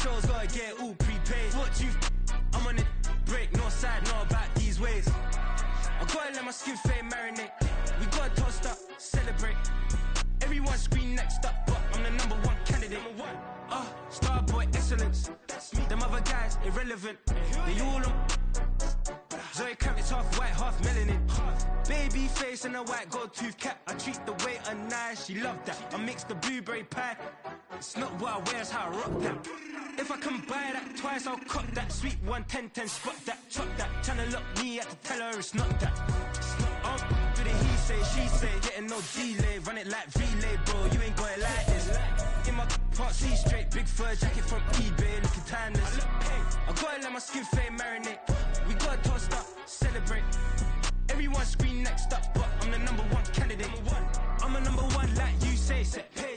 shows, gotta get it all prepaid. What you I'm on it, break, no side, no about these ways. I gotta let my skin fade marinate. We gotta toast up, celebrate. Everyone scream next up, but I'm the #1 candidate. Starboy excellence. Them other guys irrelevant. They all on. Zoe Camp, it's half white, half melanin. Baby face and a white gold tooth cap. I treat the waiter nice, she loved that. I mix the blueberry pie. It's not what I wear, it's how I rock that. If I can buy that twice, I'll cut that. Sweet 110, spot that, chop that. Tryna lock me, I have to tell her it's not that. Do the he say, she say, getting no delay. Run it like relay, bro, you ain't got it like this. In my part C straight, big fur jacket from eBay, looking timeless. I gotta let my skin fade marinate. We gotta toast up, celebrate. Everyone scream next up, but I'm the #1 candidate. I'm a #1 like you say.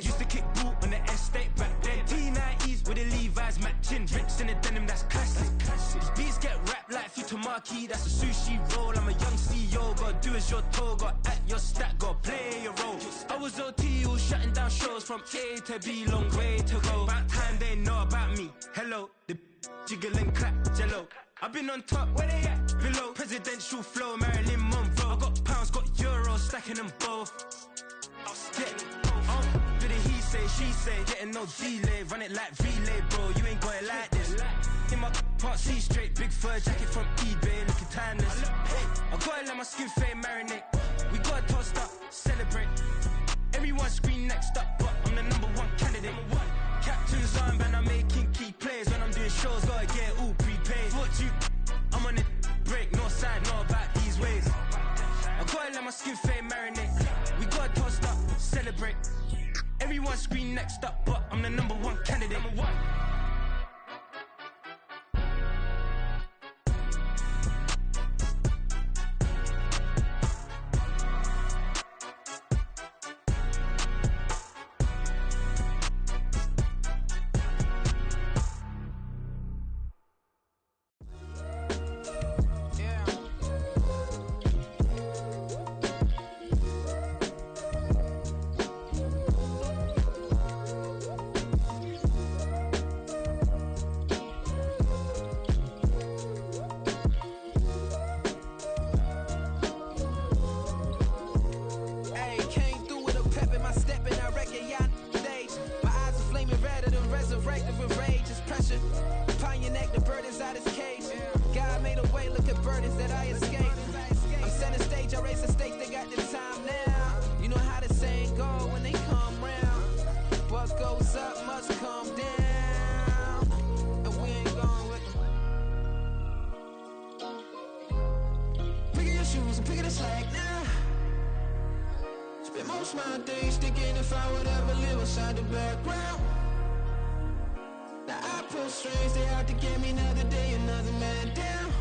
Used to kick ball on the estate back then. T90s with the Levi's matching. Rips in the denim, that's classic. Beats get wrapped like Futamaki, that's a sushi roll. I'm a young CEO, gotta do as you're told. Gotta act your stat, gotta play your role. I was OT, all shutting down shows from A to B, long way to go. About time they know about me. Hello, the jiggle and clap, jello. I've been on top, where they at? Below. Presidential flow, Marilyn Monroe. I got pounds, got euros, stacking them both. Do the he say, she say, getting no delay. Run it like relay, bro, you ain't got it like this. In my part C straight, big fur jacket from eBay, looking timeless. I gotta let my skin fade marinate. We gotta toast up, celebrate. Everyone scream next up, but I'm the #1 candidate. Captain's armband, I'm making key plays. When I'm doing shows, gotta get it all prepaid. What you I'm on it, break, no side, no about these ways. I gotta let my skin fade marinate. We gotta toast up, celebrate. Everyone scream next up, but I'm the #1 candidate. My days thinking if I would ever live inside the background. Now I pull strings, they out to get me another day, another man down.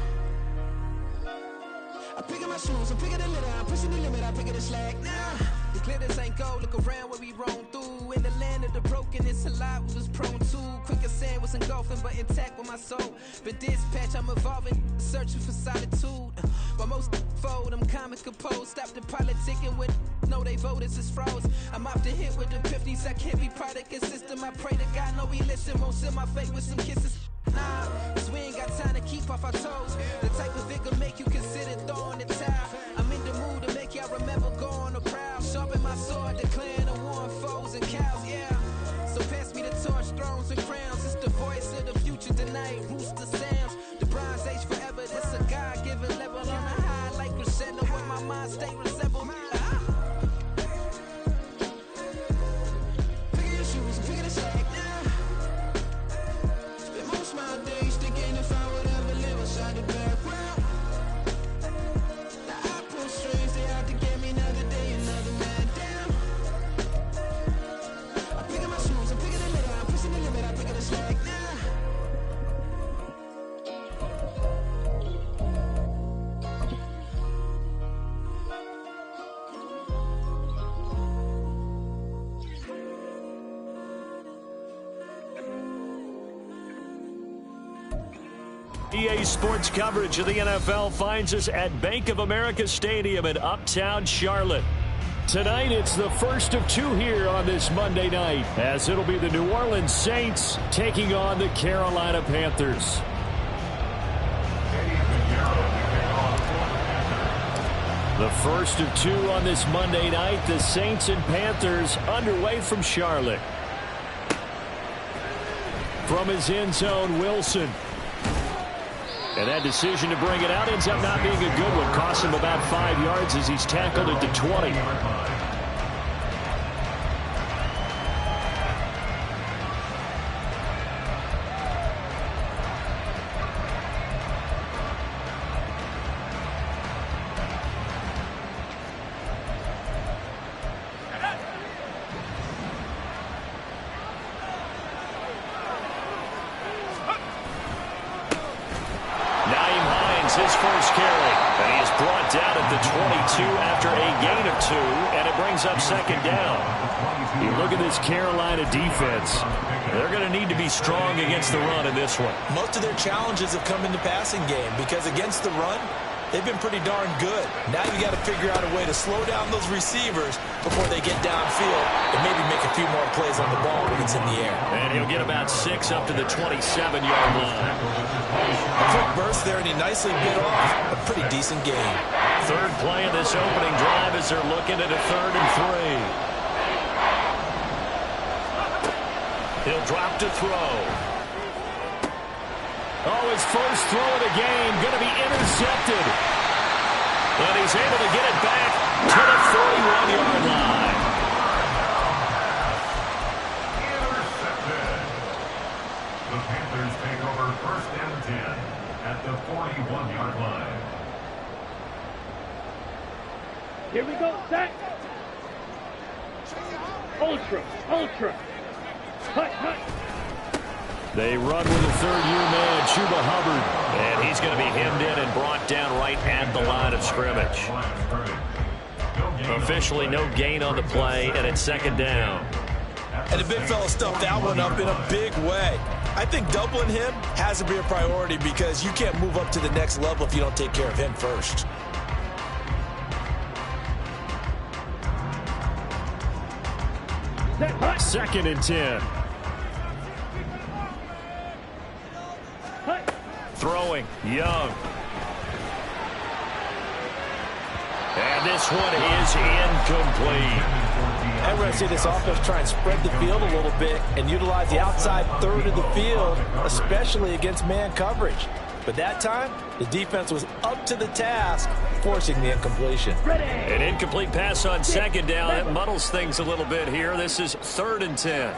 I'm picking my shoes, I'm picking the litter, I'm pushing the limit, I'm picking the slack now. The glitters ain't gold, look around where we roam through. In the land of the broken, it's a lot we was prone to. Quick as sand was engulfing, but intact with my soul. Been dispatched, I'm evolving, searching for solitude. While most fold, I'm comic composed. Stop the politicking with no, they voters is froze. I'm off the hit with the 50s, I can't be product and system. I pray to God, no, we listen, won't send my fate with some kisses. Nah, cause we ain't got time to keep off our toes. The type of vigor make you consider throwing the towel. I'm in the mood to make y'all remember going to proud. Sharpen my sword, declaring the war on foes and cows, yeah. So pass me the torch, thrones and crowns. It's the voice of the future tonight, rooster sounds. The Bronze Age forever, this a God-given level. On a high like crescendo, where my mind stay resembled. Picking your shoes and picking the slack now. Spend most of my days thinking if I would ever live inside the background. Now I pull strings, they out to get me another day, another man down. I'm picking my shoes, I'm picking the litter, I'm pushing the limit, I'm picking the slack now. EA Sports coverage of the NFL finds us at Bank of America Stadium in Uptown Charlotte. Tonight, it's the first of two here on this Monday night, as it'll be the New Orleans Saints taking on the Carolina Panthers. The first of two on this Monday night, the Saints and Panthers underway from Charlotte. From his end zone, Wilson. And that decision to bring it out ends up not being a good one. Costs him about 5 yards as he's tackled at the 20. His first carry, and he is brought down at the 22 after a gain of 2, and it brings up second down. You look at this Carolina defense. They're going to need to be strong against the run in this one. Most of their challenges have come in the passing game because against the run, they've been pretty darn good. Now you got to figure out a way to slow down those receivers before they get downfield and maybe make a few more plays on the ball when it's in the air. And he'll get about 6 up to the 27-yard line. A quick burst there, and he nicely bit off a pretty decent game. Third play of this opening drive as they're looking at a 3rd and 3. He'll drop to throw. Oh, his first throw of the game going to be intercepted. And he's able to get it back to the 41-yard line. Intercepted. The Panthers take over 1st and 10 at the 41-yard line. Here we go, set. Ultra. Cut. They run with a third-year man, Chuba Hubbard. And he's going to be hemmed in and brought down right at the line of scrimmage. Officially no gain on the play, and it's second down. And the big fella stuffed that one up in a big way. I think doubling him has to be a priority because you can't move up to the next level if you don't take care of him first. Second and 10. Throwing, Young. And this one is incomplete. I'm going to see this offense try and spread the field a little bit and utilize the outside third of the field, especially against man coverage. But that time, the defense was up to the task, forcing the incompletion. An incomplete pass on second down. That muddles things a little bit here. This is 3rd and 10.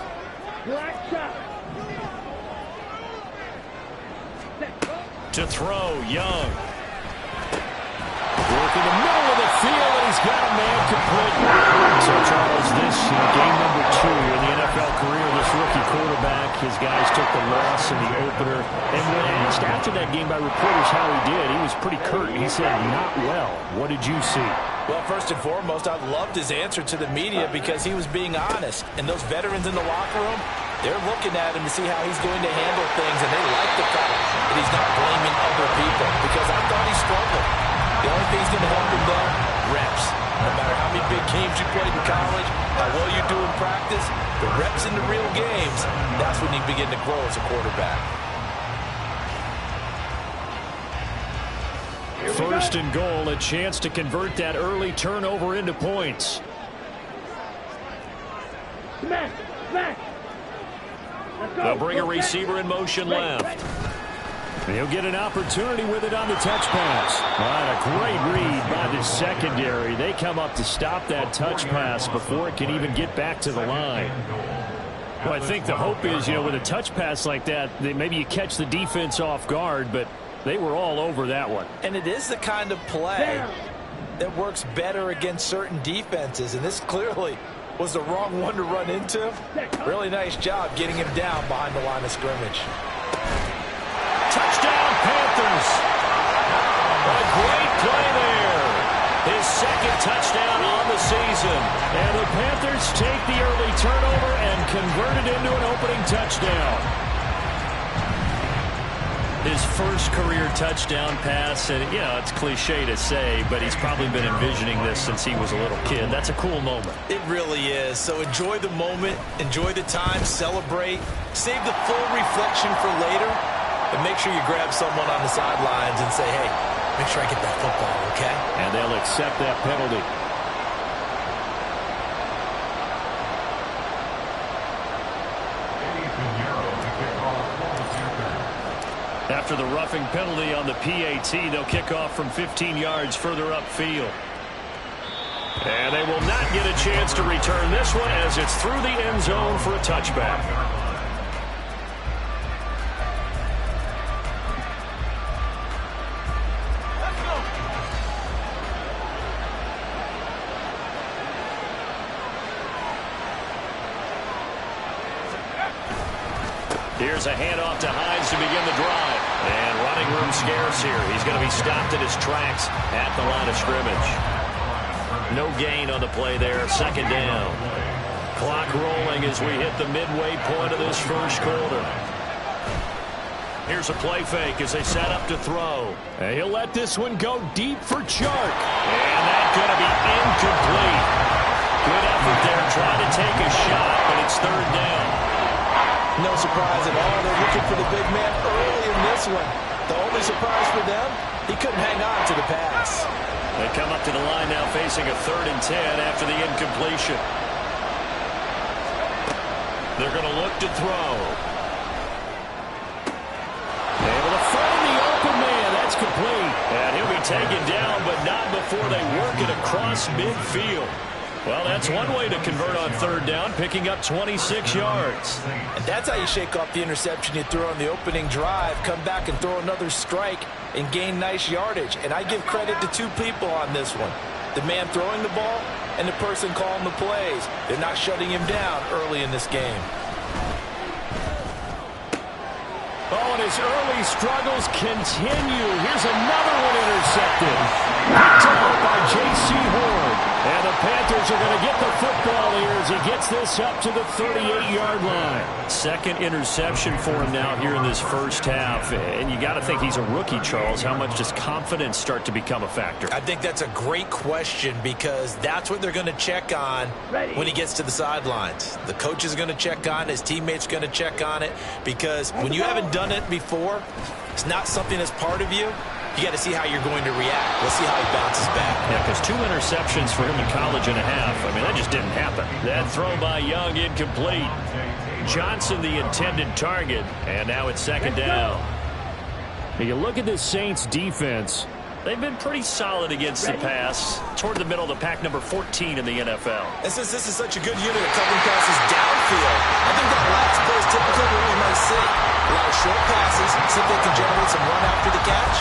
To throw, Young. Work in the middle of the field, and he's got a man complete. So, Charles, this game number 2 in the NFL career, this rookie quarterback, his guys took the loss in the opener. And when asked after that game by reporters how he did, he was pretty curt. He said, not well. What did you see? Well, first and foremost, I loved his answer to the media because he was being honest. And those veterans in the locker room, they're looking at him to see how he's going to handle things, and they like the fact that he's not blaming other people because I thought he struggled. The only thing that's going to help him, though, reps. No matter how many big games you played in college, how well you do in practice, the reps in the real games, that's when you begin to grow as a quarterback. First and goal, a chance to convert that early turnover into points. Smack. They'll bring a receiver in motion left. He'll get an opportunity with it on the touch pass. A great read by the secondary. They come up to stop that touch pass before it can even get back to the line. Well, I think the hope is, with a touch pass like that, maybe you catch the defense off guard, but they were all over that one. And it is the kind of play that works better against certain defenses, and this clearly was the wrong one to run into. Really nice job getting him down behind the line of scrimmage. Touchdown, Panthers. A great play there. His second touchdown on the season. And the Panthers take the early turnover and convert it into an opening touchdown. His first career touchdown pass, and it's cliche to say, but he's probably been envisioning this since he was a little kid. That's a cool moment. It really is. So enjoy the moment, enjoy the time, celebrate, save the full reflection for later, and make sure you grab someone on the sidelines and say, hey, make sure I get that football, okay? And they'll accept that penalty. After the roughing penalty on the PAT, they'll kick off from 15 yards further upfield. And they will not get a chance to return this one as it's through the end zone for a touchback. Here's a handoff to Hines to begin the drive. And running room scarce here. He's going to be stopped in his tracks at the line of scrimmage. No gain on the play there. Second down. Clock rolling as we hit the midway point of this first quarter. Here's a play fake as they set up to throw. And he'll let this one go deep for Chark. And that's going to be incomplete. Good effort there trying to take a shot, but it's third down. No surprise at all. They're looking for the big man early in this one. The only surprise for them, he couldn't hang on to the pass. They come up to the line now facing a 3rd and 10 after the incompletion. They're going to look to throw. Able to find the open man. That's complete. And he'll be taken down, but not before they work it across midfield. Well, that's one way to convert on third down, picking up 26 yards. And that's how you shake off the interception you throw on the opening drive, come back and throw another strike and gain nice yardage. And I give credit to two people on this one. The man throwing the ball and the person calling the plays. They're not shutting him down early in this game. Oh, and his early struggles continue. Here's another one intercepted. Picked up by J.C. Horn. And the Panthers are going to get the football here as he gets this up to the 38-yard line. Second interception for him now here in this first half. And you got to think he's a rookie, Charles. How much does confidence start to become a factor? I think that's a great question because that's what they're going to check on when he gets to the sidelines. The coach is going to check on it. His teammates going to check on it because when you haven't done it before, it's not something that's part of you. You got to see how you're going to react. Let's see how he bounces back. Yeah, because 2 interceptions for him in college and a half. I mean, that just didn't happen. That throw by Young incomplete. Johnson the intended target, and now it's second down. Now you look at this Saints defense. They've been pretty solid against the pass. Toward the middle of the pack, number 14 in the NFL. And since this is such a good unit of covering passes downfield, I think that last play is typically what we might see. A lot of short passes, see if they can generate some run after the catch,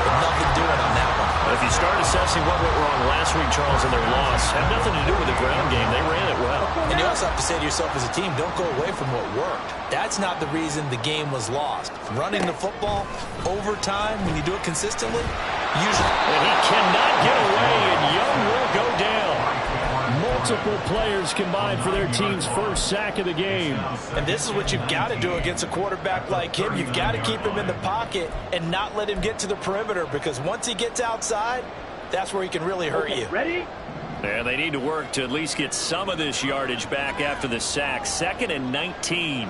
but nothing doing on that one. If you start assessing what went wrong last week, Charles, and their loss, had nothing to do with the ground game. They ran it well. And you also have to say to yourself as a team, don't go away from what worked. That's not the reason the game was lost. Running the football over time, when you do it consistently, usually. And he cannot get away, and Young will go down. Multiple players combined for their team's first sack of the game. And this is what you've got to do against a quarterback like him. You've got to keep him in the pocket and not let him get to the perimeter because once he gets outside, that's where he can really hurt you. Ready? And they need to work to at least get some of this yardage back after the sack. 2nd and 19.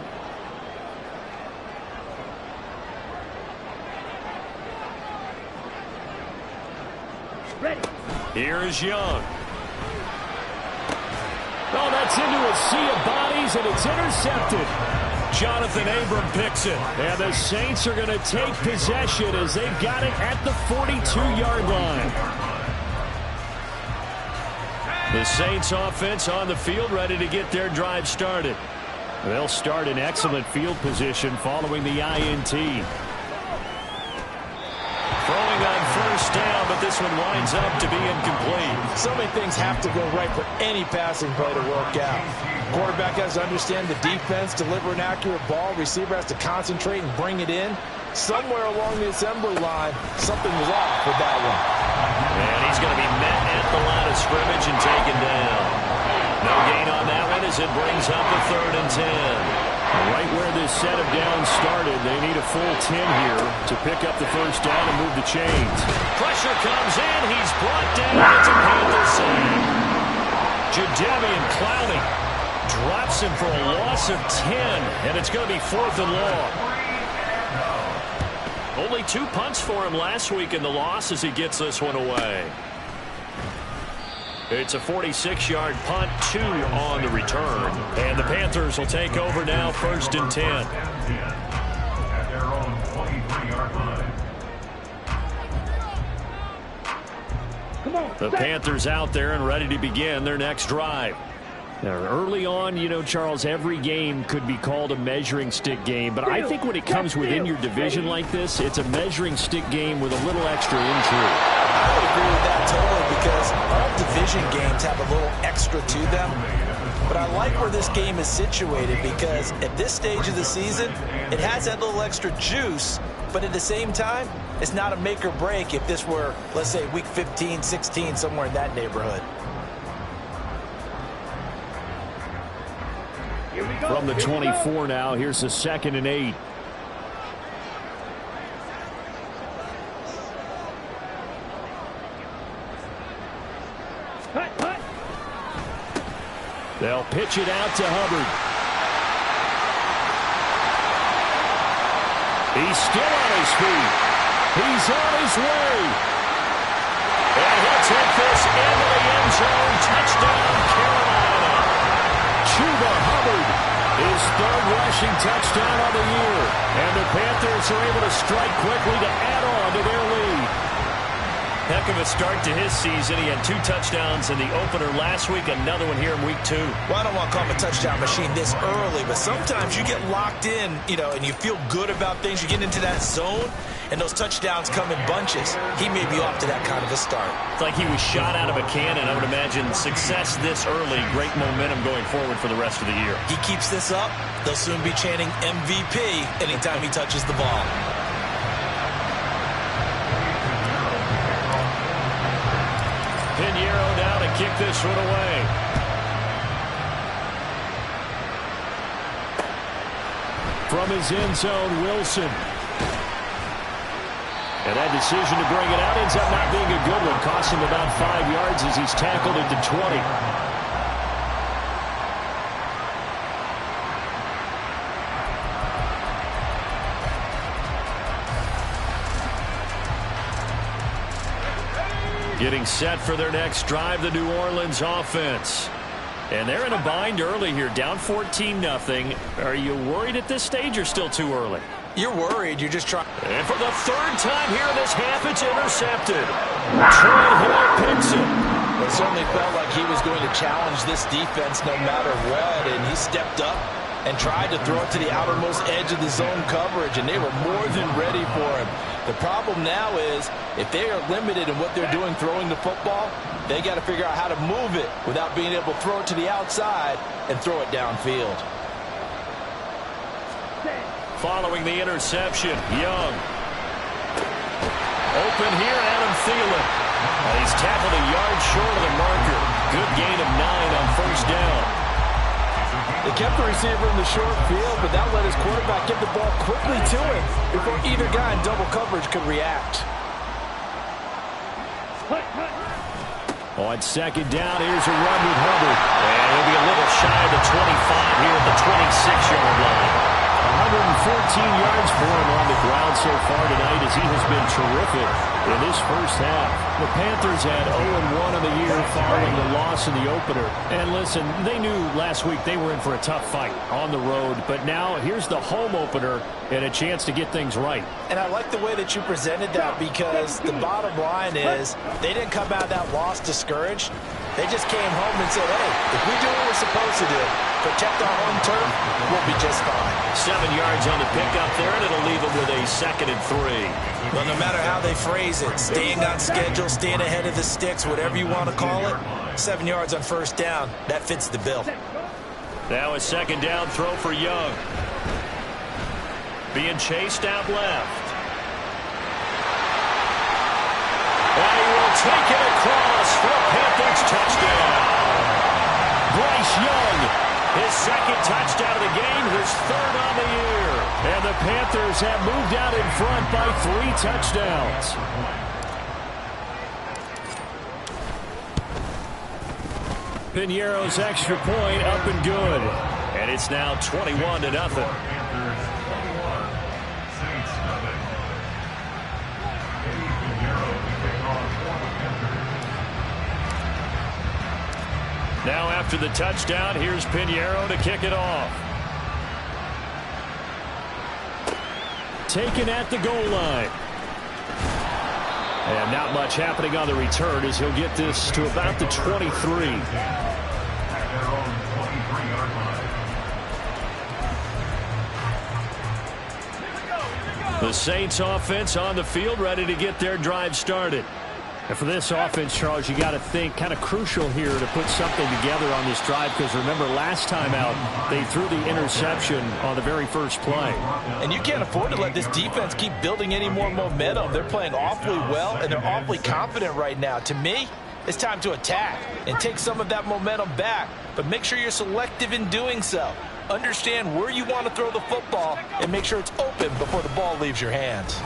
Ready. Here is Young. Oh, that's into a sea of bodies, and it's intercepted. Jonathan Abram picks it. And the Saints are going to take possession as they've got it at the 42-yard line. The Saints offense on the field ready to get their drive started. They'll start in excellent field position following the INT. Throwing on first down, but this one winds up to be incomplete. So many things have to go right for any passing play to work out. Quarterback has to understand the defense, deliver an accurate ball. Receiver has to concentrate and bring it in. Somewhere along the assembly line, something was off with that one. And he's going to be met at the line of scrimmage and taken down. No gain on that one as it brings up a 3rd and 10. Right where this set of downs started. They need a full 10 here to pick up the first down and move the chains. Pressure comes in. He's brought down. It's a Panthers save. Jadeveon Clowney drops him for a loss of 10, and it's going to be 4th and long. Only 2 punts for him last week in the loss as he gets this one away. It's a 46-yard punt, 2 on the return. And the Panthers will take over now, 1st and 10. At their own 23-yard line. The Panthers out there and ready to begin their next drive. Now, early on, you know, Charles, every game could be called a measuring stick game. But I think when it comes within your division like this, it's a measuring stick game with a little extra intrigue. I would agree with that totally because all division games have a little extra to them. But I like where this game is situated because at this stage of the season, it has that little extra juice. But at the same time, it's not a make or break if this were, let's say, week 15, 16, somewhere in that neighborhood. From the 24 now, here's a 2nd and 8. They'll pitch it out to Hubbard. He's still on his feet. He's on his way. And he'll take this into the end zone. Touchdown, Carolina. Chuba Hubbard, his 3rd rushing touchdown of the year. And the Panthers are able to strike quickly to add on to their lead. Heck of a start to his season. He had 2 touchdowns in the opener last week, another one here in week 2. Well, I don't want to call him a touchdown machine this early, but sometimes you get locked in, you know, and you feel good about things. You get into that zone, and those touchdowns come in bunches. He may be off to that kind of a start. It's like he was shot out of a cannon. I would imagine success this early, great momentum going forward for the rest of the year. He keeps this up, they'll soon be chanting MVP anytime he touches the ball. Pinheiro now to kick this one away. From his end zone, Wilson. And that decision to bring it out ends up not being a good one. Cost him about 5 yards as he's tackled at the 20. Getting set for their next drive, the New Orleans offense. And they're in a bind early here, down 14-0. Are you worried at this stage or still too early? You're worried. You're just trying. And for the 3rd time here in this half, it's intercepted. Troy Hill picks it. It certainly felt like he was going to challenge this defense no matter what, and he stepped up and tried to throw it to the outermost edge of the zone coverage, and they were more than ready for him. The problem now is if they are limited in what they're doing throwing the football, they got to figure out how to move it without being able to throw it to the outside and throw it downfield. Following the interception, Young. Open here, Adam Thielen. He's tackled a yard short of the marker. Good gain of 9 on 1st down. They kept the receiver in the short field, but that let his quarterback get the ball quickly to him before either guy in double coverage could react. On 2nd down, here's a run with Hubbard. And he'll be a little shy of the 25 here at the 26-yard line. 114 yards for him on the ground so far tonight as he has been terrific in this first half. The Panthers had 0-1 on the year following the loss in the opener. And listen, they knew last week they were in for a tough fight on the road. But now here's the home opener and a chance to get things right. And I like the way that you presented that because the bottom line is they didn't come out of that loss discouraged. They just came home and said, hey, if we do what we're supposed to do, protect our home turf, we'll be just fine. 7 yards on the pickup there, and it'll leave them with a 2nd and 3. Well, no matter how they phrase it, staying on schedule, staying ahead of the sticks, whatever you want to call it, 7 yards on 1st down, that fits the bill. Now a 2nd down throw for Young. Being chased out left. And he will take it across for a Panthers touchdown. Bryce Young, his 2nd touchdown of the game, his 3rd on the year. the Panthers have moved out in front by 3 touchdowns. Piñeiro's extra point up and good. And it's now 21-0. Now after the touchdown, here's Piñeiro to kick it off. Taken at the goal line. And not much happening on the return as he'll get this to about the 23. The Saints offense on the field, ready to get their drive started. And for this offense, Charles, you got to think kind of crucial here to put something together on this drive, because remember last time out they threw the interception on the very first play. And you can't afford to let this defense keep building any more momentum. They're playing awfully well, and they're awfully confident right now. To me, it's time to attack and take some of that momentum back, but make sure you're selective in doing so. Understand where you want to throw the football and make sure it's open before the ball leaves your hands.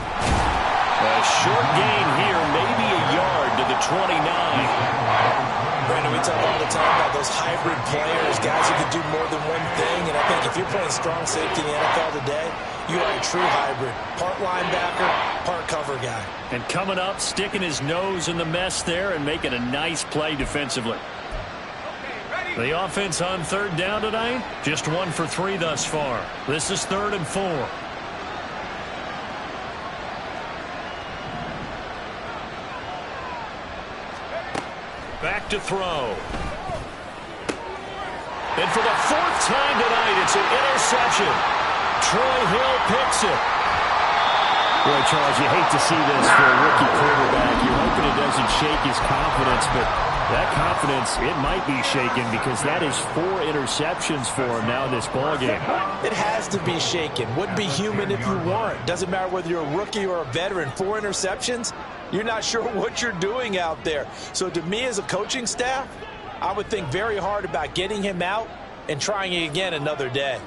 A short gain here, maybe a yard to the 29. Brandon, we talk all the time about those hybrid players, guys who can do more than one thing. And I think if you're playing strong safety in the NFL today, you are a true hybrid. Part linebacker, part cover guy. And coming up, sticking his nose in the mess there and making a nice play defensively. The offense on third down tonight, just 1 for 3 thus far. This is 3rd and 4. Back to throw. And for the 4th time tonight, it's an interception. Troy Hill picks it. Boy, Charles, you hate to see this for a rookie quarterback. You're hoping it doesn't shake his confidence, but that confidence, it might be shaken because that is 4 interceptions for him now in this ballgame. It has to be shaken. Wouldn't be human if you weren't. Doesn't matter whether you're a rookie or a veteran. 4 interceptions, you're not sure what you're doing out there. So to me as a coaching staff, I would think very hard about getting him out and trying it again another day.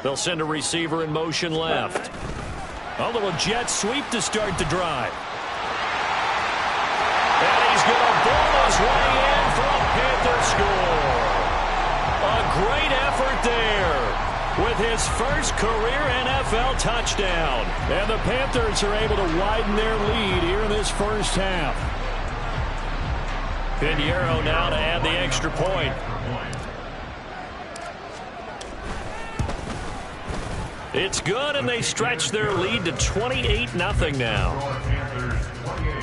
They'll send a receiver in motion left. A little jet sweep to start the drive. And he's going to ball his way in for a Panther score. A great effort there with his first career NFL touchdown. And the Panthers are able to widen their lead here in this first half. Piñeiro now to add the extra point. It's good, and they stretch their lead to 28-0 now. Panthers 28,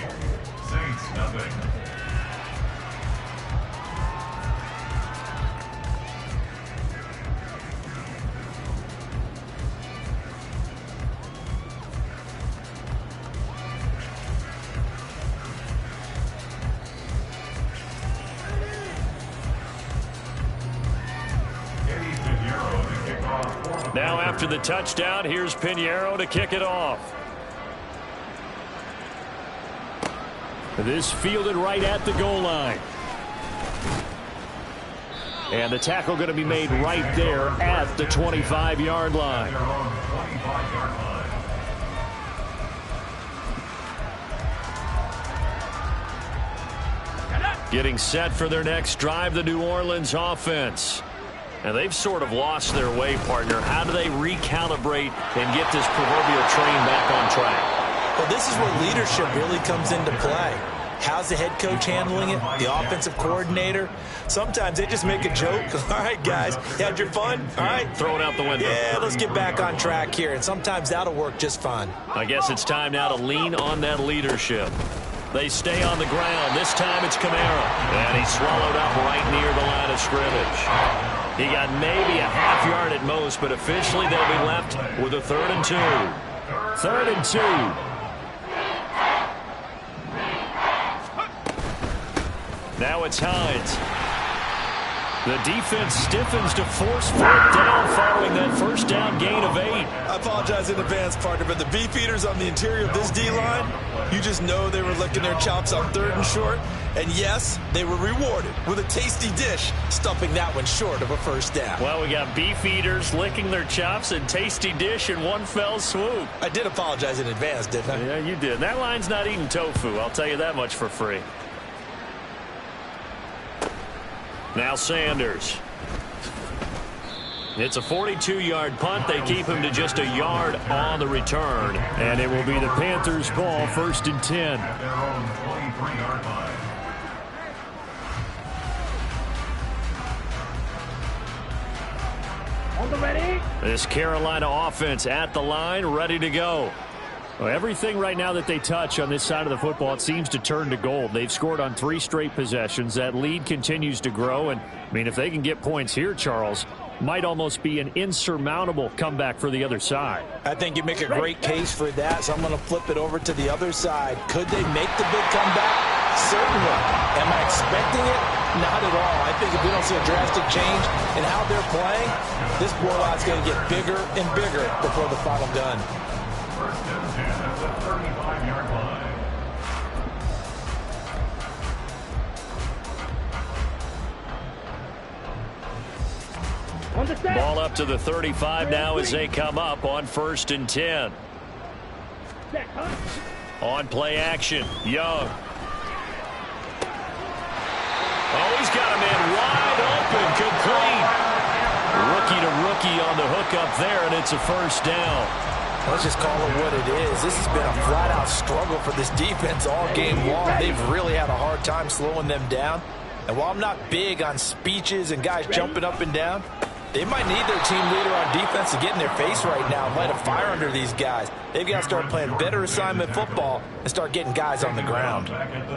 Saints nothing. Now after the touchdown, here's Piñeiro to kick it off. This fielded right at the goal line. And the tackle going to be made right there at the 25-yard line. Getting set for their next drive, the New Orleans offense. And they've sort of lost their way, partner. How do they recalibrate and get this proverbial train back on track? Well, this is where leadership really comes into play. How's the head coach handling it? The offensive coordinator? Sometimes they just make a joke. All right, guys, you had your fun? All right. Throw it out the window. Yeah, let's get back on track here. And sometimes that'll work just fine. I guess it's time now to lean on that leadership. They stay on the ground. This time it's Kamara. And he's swallowed up right near the line of scrimmage. He got maybe a half yard at most, but officially they'll be left with a 3rd and 2. 3rd and 2. Now it's Hines. The defense stiffens to force fourth down following that first down gain of 8. I apologize in advance, partner, but the beefeaters on the interior of this D-line, you just know they were licking their chops on 3rd and short. And yes, they were rewarded with a tasty dish, stuffing that one short of a first down. Well, we got beefeaters licking their chops and tasty dish in one fell swoop. I did apologize in advance, didn't I? Yeah, you did. That line's not eating tofu, I'll tell you that much for free. Now Sanders. It's a 42-yard punt. They keep him to just a yard on the return. And it will be the Panthers' ball, 1st and 10. At their own 23-yard line. On the ready. This Carolina offense at the line, ready to go. Well, everything right now that they touch on this side of the football, it seems to turn to gold. They've scored on 3 straight possessions. That lead continues to grow. And, I mean, if they can get points here, Charles, might almost be an insurmountable comeback for the other side. I think you make a great case for that, so I'm going to flip it over to the other side. Could they make the big comeback? Certainly. Am I expecting it? Not at all. I think if we don't see a drastic change in how they're playing, this blowout's going to get bigger and bigger before the final gun. 1st and 10 at the 35-yard line. On the set. Ball up to the 35 now as they come up on 1st and 10. Set, huh? On play action, Young. Oh, he's got a man wide open, complete. Rookie to rookie on the hook up there, and it's a first down. Let's just call it what it is. This has been a flat-out struggle for this defense all game long. They've really had a hard time slowing them down. And while I'm not big on speeches and guys jumping up and down, they might need their team leader on defense to get in their face right now and light a fire under these guys. They've got to start playing better assignment football and start getting guys on the ground.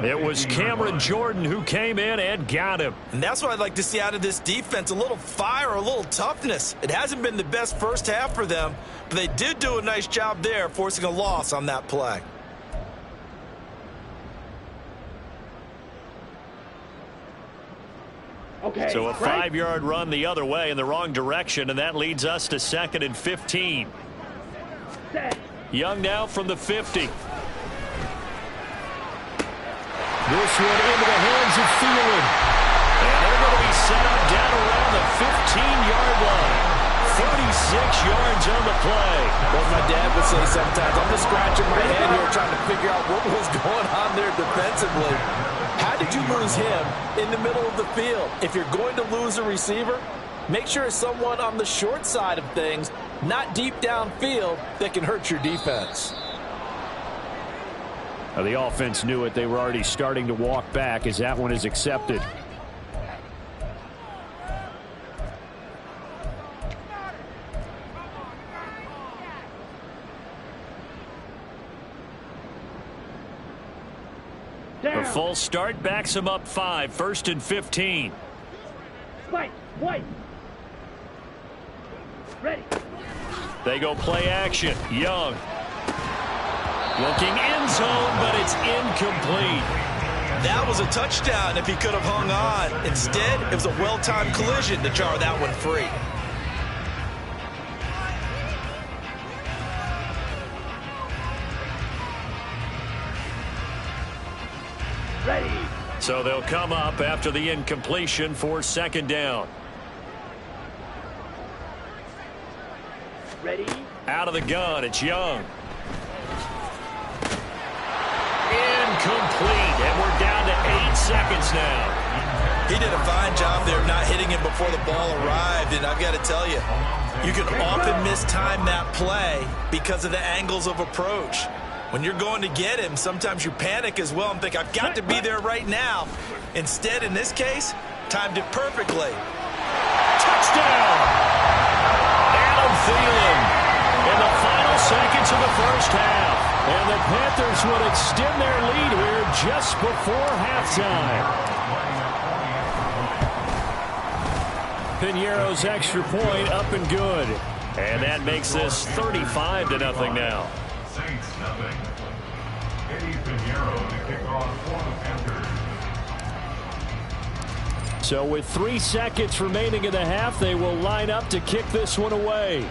It was Cameron Jordan who came in and got him. And that's what I'd like to see out of this defense, a little fire, a little toughness. It hasn't been the best first half for them, but they did do a nice job there, forcing a loss on that play. Okay. So a 5-yard run the other way in the wrong direction, and that leads us to 2nd and 15. Set. Young now from the 50. This one into the hands of Thielen. And they're going to be set up down around the 15-yard line. 36 yards on the play. What my dad would say sometimes, I'm just scratching my head here trying to figure out what was going on there defensively. How did you lose him in the middle of the field? If you're going to lose a receiver, make sure it's someone on the short side of things, not deep downfield, that can hurt your defense. Now, the offense knew it. They were already starting to walk back as that one is accepted. A full start backs him up 5, 1st and 15. Spike, white. Ready. They go play action. Young. Looking end zone, but it's incomplete. That was a touchdown if he could have hung on. Instead, it was a well-timed collision to jar that one free. Ready. So they'll come up after the incompletion for 2nd down. Ready. Out of the gun, it's Young. Incomplete, and we're down to 8 seconds now. He did a fine job there of not hitting him before the ball arrived, and I've got to tell you, you can often mistime that play because of the angles of approach. When you're going to get him, sometimes you panic as well and think, I've got to be there right now. Instead, in this case, timed it perfectly. Touchdown! Adam Thielen in the final seconds of the first half. And the Panthers would extend their lead here just before halftime. Piñeiro's extra point up and good. And that makes this 35-0 now. Saints nothing. Eddie Piñeiro to kick off for the Panthers. So with 3 seconds remaining in the half, they will line up to kick this one away.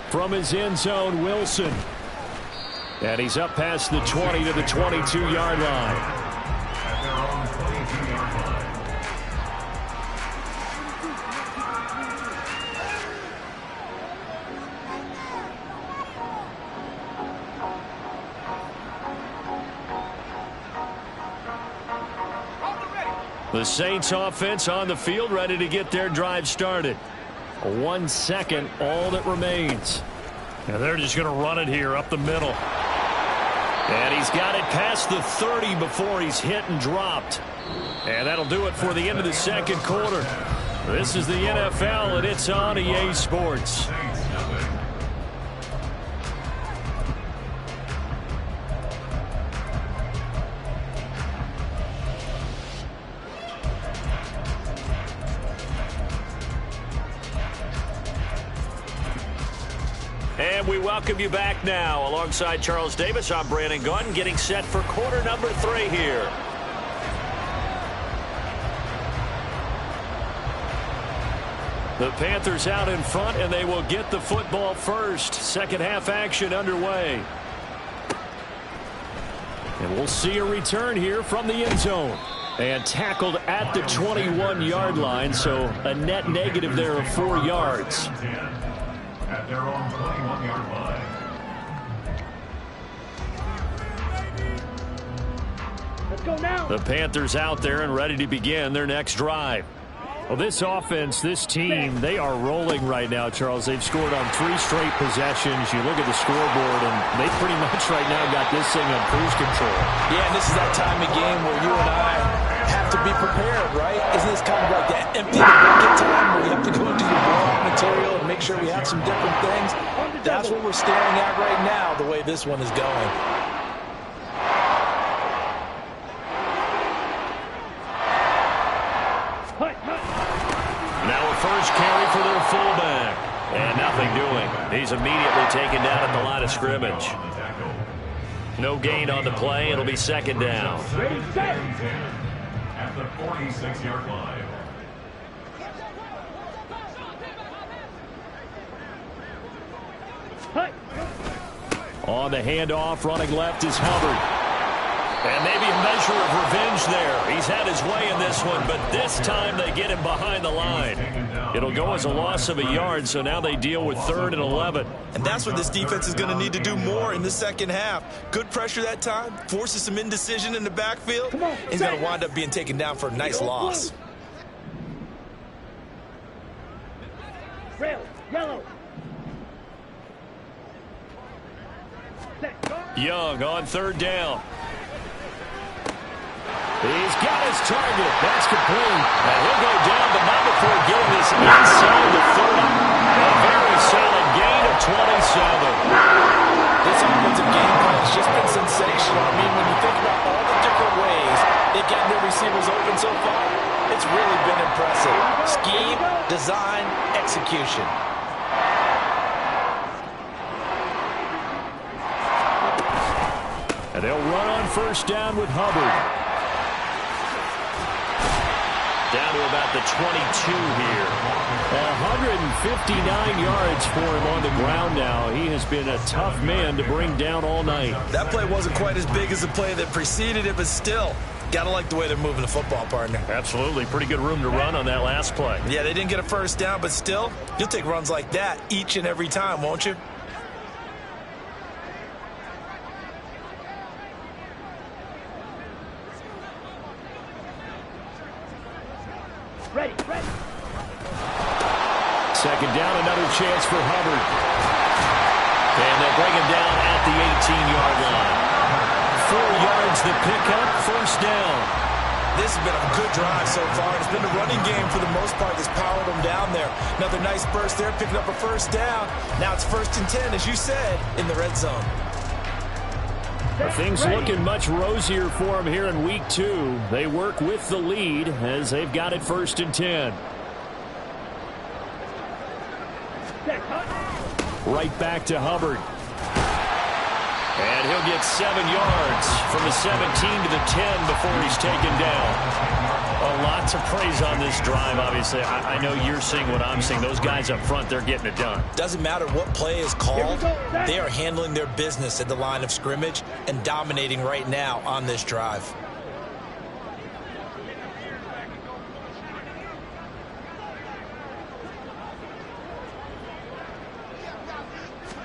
From his end zone, Wilson. And he's up past the 20 to the 22-yard line. At their own 22-yard line. The Saints offense on the field, ready to get their drive started. 1 second, all that remains. And they're just going to run it here up the middle. And he's got it past the 30 before he's hit and dropped. And that'll do it for the end of the second quarter. This is the NFL, and it's on EA Sports. And we welcome you back now. Alongside Charles Davis, I'm Brandon Gaudin, getting set for quarter number 3 here. The Panthers out in front, and they will get the football first. Second half action underway. And we'll see a return here from the end zone. And tackled at the 21-yard line, so a net negative there of 4 yards. At their own 21-yard line. Let's go now. The Panthers out there and ready to begin their next drive. Well, this offense, this team, they are rolling right now, Charles. They've scored on 3 straight possessions. You look at the scoreboard, and they pretty much right now got this thing on cruise control. Yeah, and this is that time of game where you and I have to be prepared, right? Isn't this kind of like that empty the bucket time where you have to go into your blowout material and make sure we have some different things? That's what we're staring at right now, the way this one is going. Now a first carry for their fullback. And nothing doing. He's immediately taken down at the line of scrimmage. No gain on the play. It'll be second down. Ready, set. At the 46-yard line. Hut. On the handoff, running left is Hubbard. And maybe a measure of revenge there. He's had his way in this one, but this time they get him behind the line. It'll go as a loss of a yard, so now they deal with 3rd and 11. And that's what this defense is going to need to do more in the second half. Good pressure that time, forces some indecision in the backfield. He's going to wind up being taken down for a nice loss. Rail, yellow. Young on 3rd down. He's got his target. That's complete. And he'll go down, but not before getting this inside the 30. A very solid gain of 27. This offensive game plan has just been sensational. I mean, when you think about all the different ways they've gotten their receivers open so far, it's really been impressive. Scheme, design, execution. And they'll run on first down with Hubbard. Down to about the 22 here. 159 yards for him on the ground now. He has been a tough man to bring down all night. That play wasn't quite as big as the play that preceded it, but still, got to like the way they're moving the football, partner. Absolutely. Pretty good room to run on that last play. Yeah, they didn't get a first down, but still, you'll take runs like that each and every time, won't you? Ready, ready. Second down, another chance for Hubbard. And they'll bring him down at the 18-yard line. 4 yards the pickup, first down. This has been a good drive so far. It's been the running game for the most part that's powered them down there. Another nice burst there, picking up a first down. Now it's 1st and 10, as you said, in the red zone. Things looking much rosier for them here in week 2. They work with the lead as they've got it 1st and 10. Right back to Hubbard. And he'll get 7 yards from the 17 to the 10 before he's taken down. A lot to praise on this drive, obviously. I know you're seeing what I'm seeing. Those guys up front, they're getting it done. Doesn't matter what play is called. They are handling their business at the line of scrimmage and dominating right now on this drive.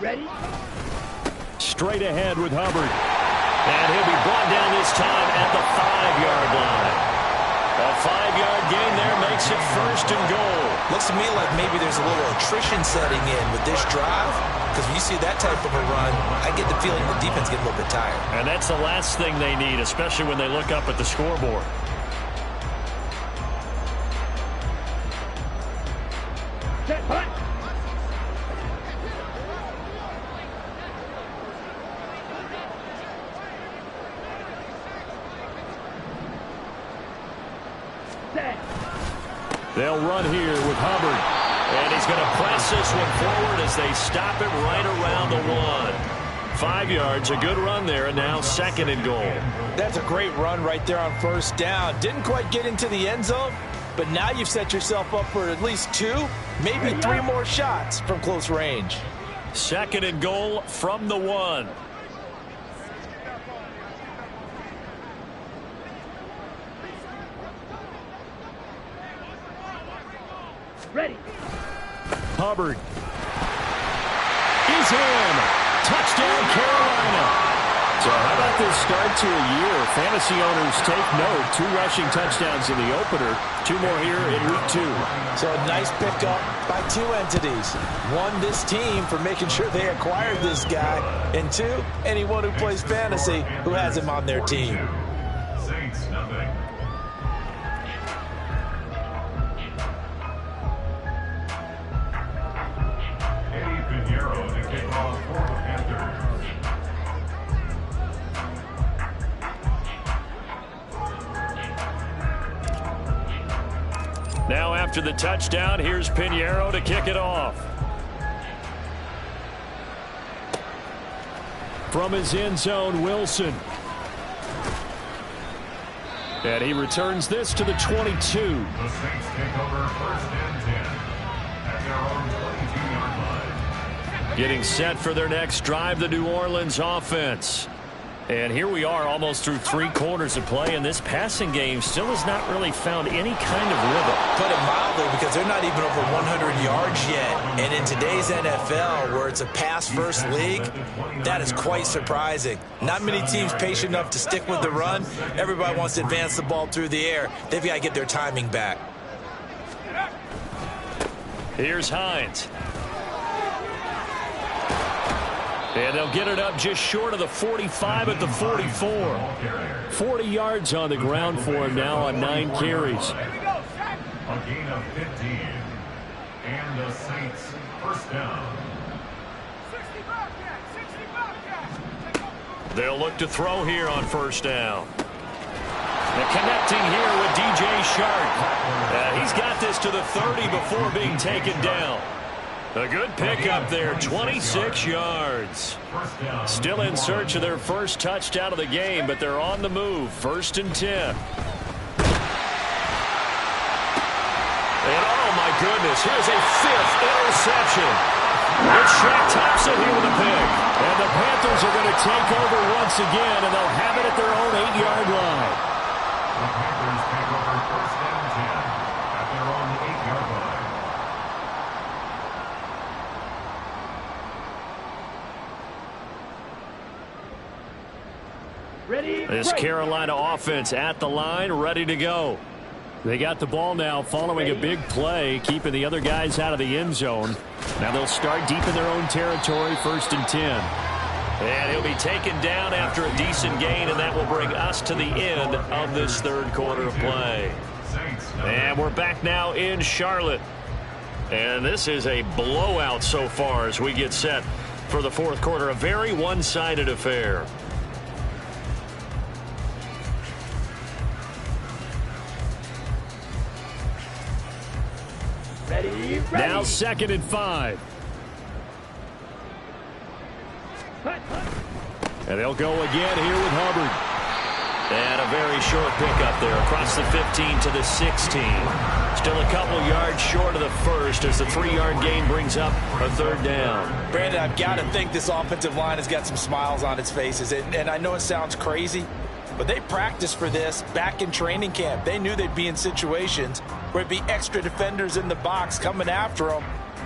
Ready? Straight ahead with Hubbard. And he'll be brought down this time at the 5-yard line. A 5-yard gain there makes it 1st and goal. Looks to me like maybe there's a little attrition setting in with this drive, because when you see that type of a run, I get the feeling the defense gets a little bit tired. And that's the last thing they need, especially when they look up at the scoreboard. Set, punt. They'll run here with Hubbard. And he's going to press this one forward as they stop it right around the 1. 5 yards, a good run there, and now 2nd and goal. That's a great run right there on 1st down. Didn't quite get into the end zone, but now you've set yourself up for at least 2, maybe 3 more shots from close range. 2nd and goal from the 1. Ready. Hubbard. He's in. Touchdown, Carolina. So how about this start to a year? Fantasy owners take note. 2 rushing touchdowns in the opener. 2 more here in week 2. So a nice pickup by 2 entities. 1, this team for making sure they acquired this guy. And 2, anyone who plays fantasy who has him on their team. Saints nothing. To kick off for the Panthers. Now after the touchdown, here's Pinheiro to kick it off. From his end zone, Wilson. And he returns this to the 22. The Saints take over 1st and 10 at their own 22-yard line. Getting set for their next drive, the New Orleans offense. And here we are almost through 3 quarters of play, and this passing game still has not really found any kind of rhythm. Put it mildly, because they're not even over 100 yards yet. And in today's NFL, where it's a pass-first league, that is quite surprising. Not many teams patient enough to stick with the run. Everybody wants to advance the ball through the air. They've got to get their timing back. Here's Hines. And they'll get it up just short of the 45 at the 44. 40 yards on the ground for him now on 9 carries. A gain of 15. And the Saints 1st down. They'll look to throw here on 1st down. And connecting here with DJ Shark. He's got this to the 30 before being taken down. A good pickup there, 26 yards. Still in search of their first touchdown of the game, but they're on the move. 1st and 10. And oh my goodness, here's a 5th interception. It's Shaq Thompson here with a pick. And the Panthers are going to take over once again, and they'll have it at their own 8-yard line. The Panthers take over 1st and 10 at their own 8-yard line. Ready. This Carolina offense at the line, ready to go. They got the ball now following a big play, keeping the other guys out of the end zone. Now they'll start deep in their own territory, 1st and 10. And he'll be taken down after a decent gain, and that will bring us to the end of this 3rd quarter of play. And we're back now in Charlotte. And this is a blowout so far as we get set for the 4th quarter. A very one-sided affair. Ready. Now 2nd and 5. And they'll go again here with Hubbard. And a very short pickup there across the 15 to the 16. Still a couple yards short of the first as the 3-yard gain brings up a 3rd down. Brandon, I've got to think this offensive line has got some smiles on its faces. And I know it sounds crazy, but they practiced for this back in training camp. They knew they'd be in situations where it'd be extra defenders in the box coming after them,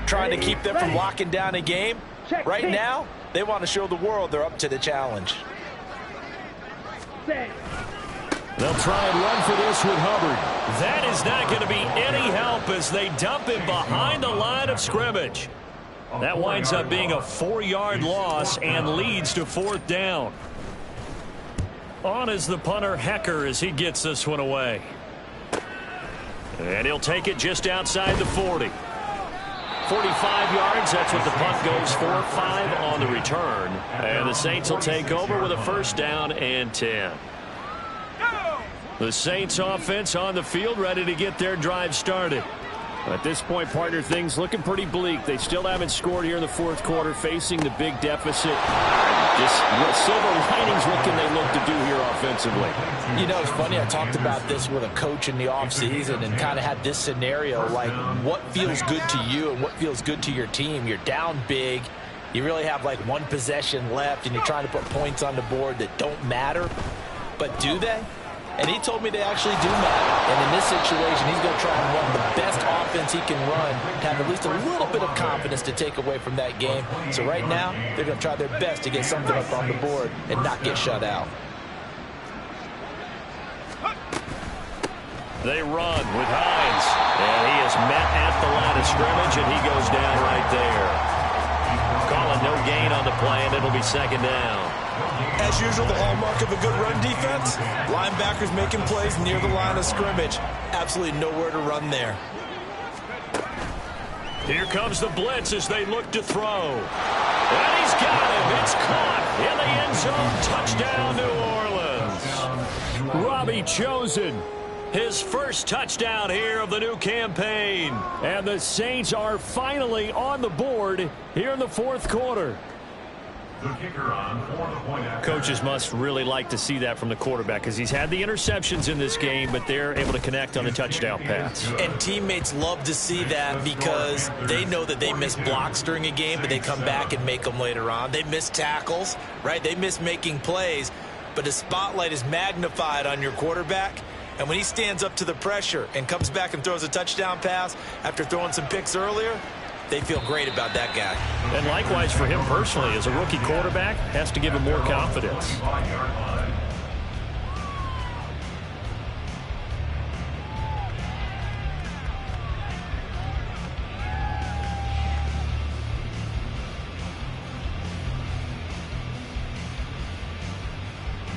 trying to keep them from locking down a game. Right now, they want to show the world they're up to the challenge. They'll try and run for this with Hubbard. That is not going to be any help as they dump him behind the line of scrimmage. That winds up being a 4-yard loss and leads to 4th down. On is the punter Hecker as he gets this one away. And he'll take it just outside the 40. 45 yards, that's what the punt goes for. 5 on the return. And the Saints will take over with a 1st down and 10. The Saints offense on the field ready to get their drive started. At this point, partner, things looking pretty bleak. They still haven't scored here in the 4th quarter, facing the big deficit. Just what silver linings, what can they look to do here offensively? You know, it's funny, I talked about this with a coach in the offseason and kind of had this scenario, like what feels good to you and what feels good to your team. You're down big. You really have like 1 possession left, and you're trying to put points on the board that don't matter. But do they? And he told me they actually do matter. And in this situation, he's going to try and run the best offense he can run to have at least a little bit of confidence to take away from that game. So right now, they're going to try their best to get something up on the board and not get shut out. They run with Hines. And he is met at the line of scrimmage, and he goes down right there. Calling no gain on the play, and it'll be 2nd down. As usual, the hallmark of a good run defense, linebackers making plays near the line of scrimmage. Absolutely nowhere to run there. Here comes the blitz as they look to throw. And he's got him. It's caught in the end zone. Touchdown, New Orleans. Robbie Chosen, his first touchdown here of the new campaign. And the Saints are finally on the board here in the 4th quarter. The kicker on for the point after. Coaches must really like to see that from the quarterback because he's had the interceptions in this game, but they're able to connect on a touchdown pass. And teammates love to see that because they know that they miss blocks during a game, but they come back and make them later on. They miss tackles, right? They miss making plays, but the spotlight is magnified on your quarterback. And when he stands up to the pressure and comes back and throws a touchdown pass after throwing some picks earlier, they feel great about that guy. And likewise for him personally, as a rookie quarterback, has to give him more confidence.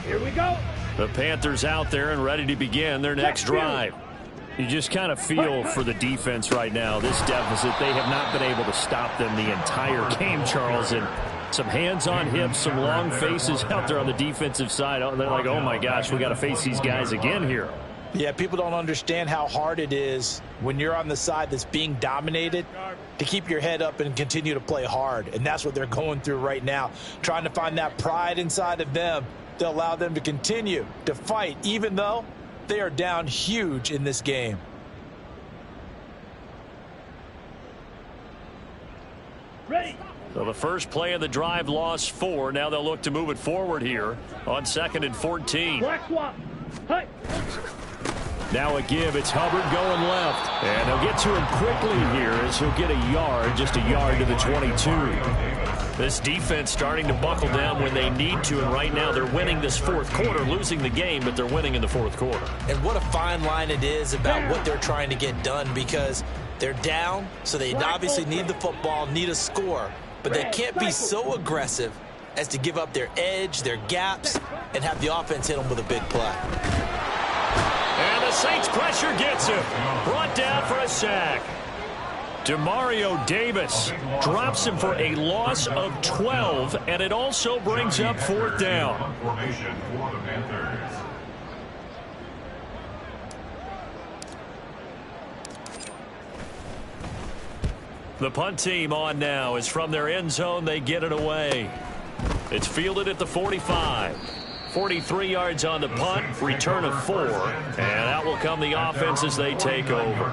Here we go. The Panthers out there and ready to begin their next drive. You just kind of feel for the defense right now, this deficit. They have not been able to stop them the entire game, Charles. And some hands on hips, some long faces out there on the defensive side. They're like, oh, my gosh, we got to face these guys again here. Yeah, people don't understand how hard it is when you're on the side that's being dominated to keep your head up and continue to play hard. And that's what they're going through right now, trying to find that pride inside of them to allow them to continue to fight, even though they are down huge in this game. Ready. So the first play of the drive lost 4. Now they'll look to move it forward here on 2nd and 14. Black swap. Hi. Now a give. It's Hubbard going left. And they'll get to him quickly here as he'll get a yard, just a yard to the 22. This defense starting to buckle down when they need to, and right now they're winning this 4th quarter, losing the game, but they're winning in the 4th quarter. And what a fine line it is about what they're trying to get done, because they're down, so they obviously need the football, need a score, but they can't be so aggressive as to give up their edge, their gaps, and have the offense hit them with a big play. And the Saints pressure gets him. Brought down for a sack. Demario Davis drops him for a loss of 12, and it also brings up 4th down. Formation for the Panthers. The punt team on now is from their end zone. They get it away. It's fielded at the 45. 43 yards on the punt, return of 4, and out will come the offense as they take over.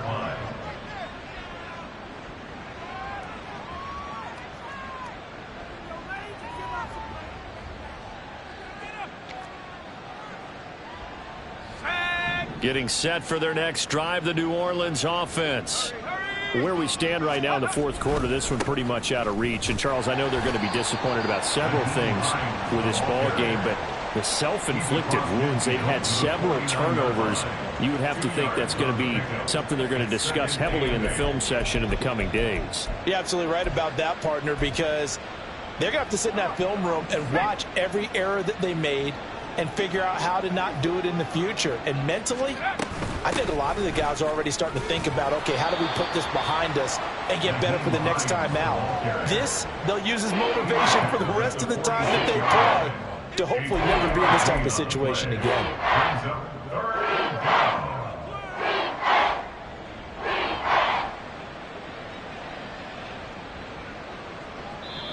Getting set for their next drive, the New Orleans offense. Where we stand right now in the fourth quarter, this one pretty much out of reach. And, Charles, I know they're going to be disappointed about several things with this ball game, but the self-inflicted wounds, they've had several turnovers. You would have to think that's going to be something they're going to discuss heavily in the film session in the coming days. You're absolutely right about that, partner, because they're going to have to sit in that film room and watch every error that they made and figure out how to not do it in the future. And mentally, I think a lot of the guys are already starting to think about, okay, how do we put this behind us and get better for the next time out? This, they'll use as motivation for the rest of the time that they play to hopefully never be in this type of situation again.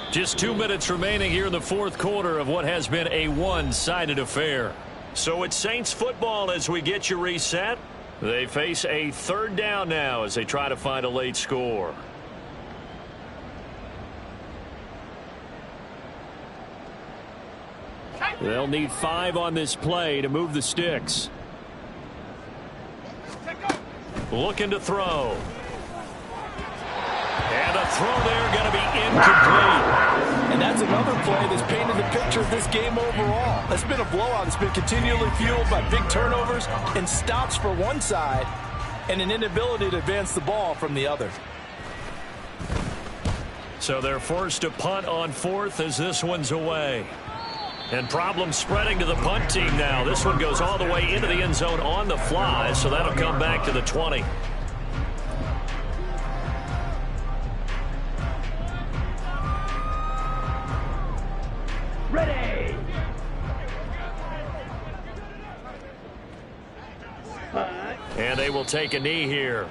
Just 2 minutes remaining here in the fourth quarter of what has been a one-sided affair. So it's Saints football as we get you reset. They face a third down now as they try to find a late score. They'll need 5 on this play to move the sticks. Looking to throw. And a throw there going to be incomplete. And that's another play that's painted the picture of this game overall. It's been a blowout. It's been continually fueled by big turnovers and stops for one side and an inability to advance the ball from the other. So they're forced to punt on fourth as this one's away. And problems spreading to the punt team now. This one goes all the way into the end zone on the fly, so that'll come back to the 20. Ready. And they will take a knee here.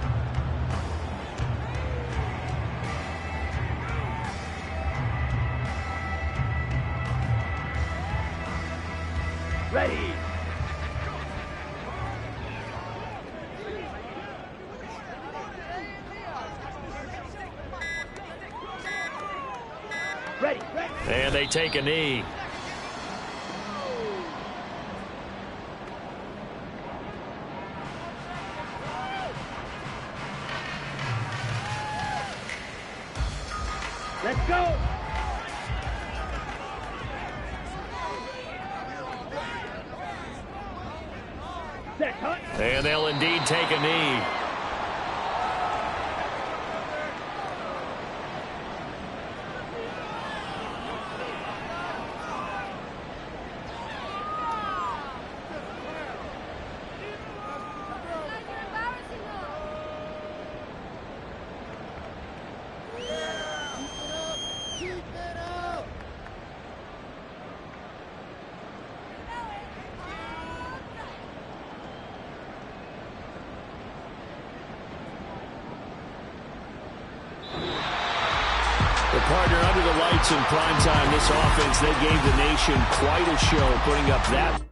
Ready. Ready. And they take a knee. Let's go. And they'll indeed take a knee. Partner, under the lights in prime time, this offense, they gave the nation quite a show, putting up that.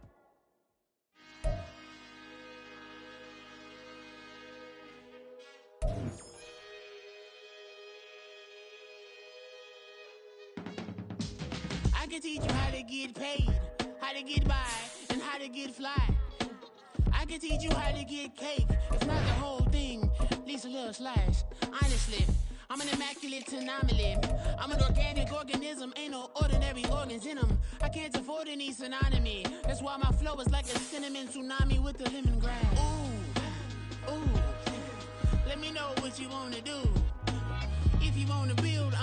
I can teach you how to get paid, how to get by, and how to get fly. I can teach you how to get cake, if not the whole thing, at least a little slice. Honestly, I'm an immaculate anomaly. I'm an organic organism, ain't no ordinary organs in them. I can't afford any synonymy. That's why my flow is like a cinnamon tsunami with the lemongrass. Ooh, ooh. Let me know what you wanna do. If you wanna build,